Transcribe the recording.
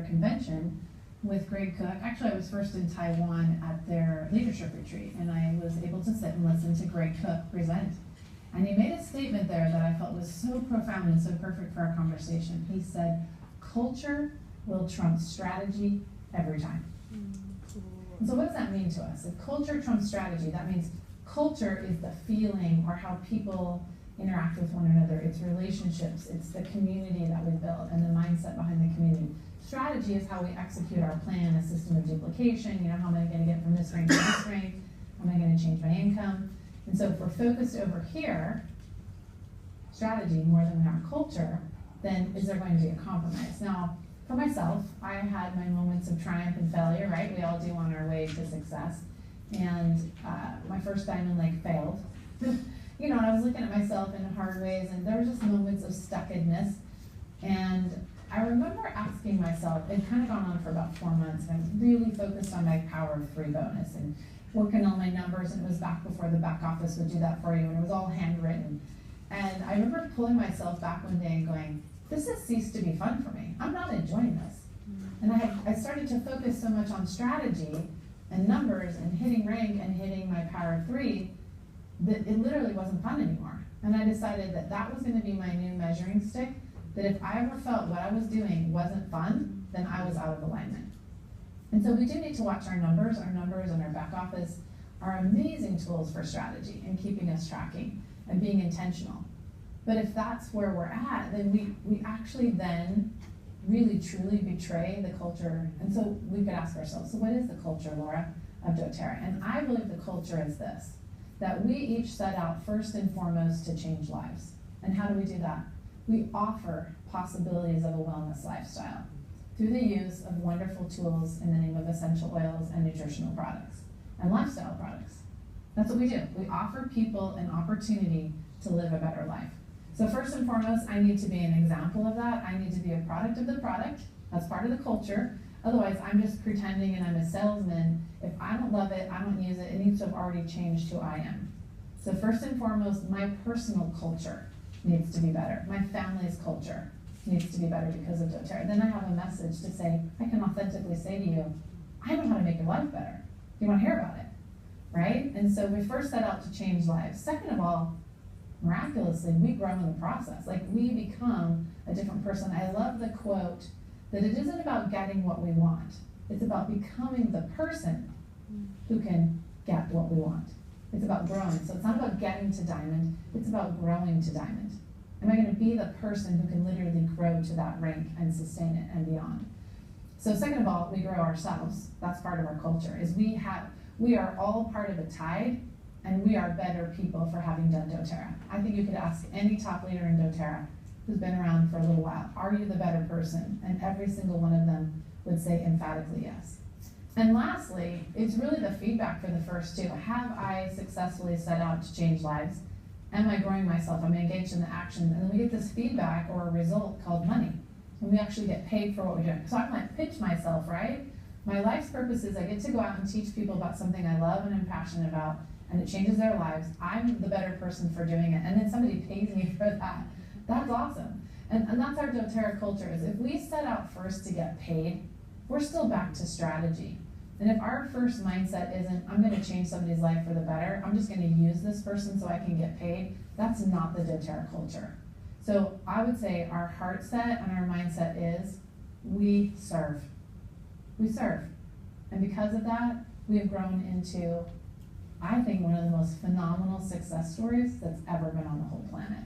their convention with Greg Cook. Actually, I was first in Taiwan at their leadership retreat, and I was able to sit and listen to Greg Cook present. And he made a statement there that I felt was so profound and so perfect for our conversation. He said, culture will trump strategy every time. And so what does that mean to us? If culture trumps strategy, that means culture is the feeling or how people interact with one another. It's relationships, it's the community that we build and the mindset behind the community. Strategy is how we execute our plan, a system of duplication. How am I going to get from this rank to this rank? How am I going to change my income? And so if we're focused over here, strategy more than we are culture, then is there going to be a compromise? Now, for myself, I had my moments of triumph and failure, right? We all do on our way to success. And my first diamond leg failed. And I was looking at myself in hard ways, and there were just moments of stuckedness. And I remember asking myself, it kind of gone on for about 4 months, and I was really focused on my power of 3 bonus and working on my numbers, and it was back before the back office would do that for you, and it was all handwritten. And I remember pulling myself back one day and going, this has ceased to be fun for me. I'm not enjoying this. And I started to focus so much on strategy and numbers and hitting rank and hitting my power of 3 that it literally wasn't fun anymore. And I decided that that was going to be my new measuring stick, that if I ever felt what I was doing wasn't fun, then I was out of alignment. And so we do need to watch our numbers and our back office are amazing tools for strategy and keeping us tracking and being intentional. But if that's where we're at, then we actually then really truly betray the culture. And so we could ask ourselves, so what is the culture, Laura, of doTERRA? And I believe the culture is this, that we each set out first and foremost to change lives. And how do we do that? We offer possibilities of a wellness lifestyle through the use of wonderful tools in the name of essential oils and nutritional products and lifestyle products. That's what we do. We offer people an opportunity to live a better life. So first and foremost, I need to be an example of that. I need to be a product of the product. That's part of the culture. Otherwise, I'm just pretending and I'm a salesman. If I don't love it, I don't use it, it needs to have already changed who I am. So first and foremost, my personal culture needs to be better. My family's culture needs to be better because of doTERRA. Then I have a message to say, I can authentically say to you, I know how to make your life better. You want to hear about it, right? And so we first set out to change lives. Second of all, miraculously, we grow in the process. Like, we become a different person. I love the quote that it isn't about getting what we want. It's about becoming the person who can get what we want. It's about growing. So it's not about getting to diamond, it's about growing to diamond. Am I going to be the person who can literally grow to that rank and sustain it and beyond? So second of all, we grow ourselves. That's part of our culture, is we are all part of a tide, and we are better people for having done doTERRA. I think you could ask any top leader in doTERRA who's been around for a little while, are you the better person? And every single one of them would say emphatically yes. And lastly, it's really the feedback for the first two. Have I successfully set out to change lives? Am I growing myself? Am I engaged in the action? And then we get this feedback or a result called money. And we actually get paid for what we're doing. So I might pitch myself, right? My life's purpose is I get to go out and teach people about something I love and am passionate about, and it changes their lives. I'm the better person for doing it. And then somebody pays me for that. That's awesome. And that's our doTERRA culture, is if we set out first to get paid, we're still back to strategy. And if our first mindset isn't, I'm going to change somebody's life for the better, I'm just going to use this person so I can get paid, that's not the doTERRA culture. So I would say our heart set and our mindset is, we serve. We serve. And because of that, we have grown into, I think, one of the most phenomenal success stories that's ever been on the whole planet.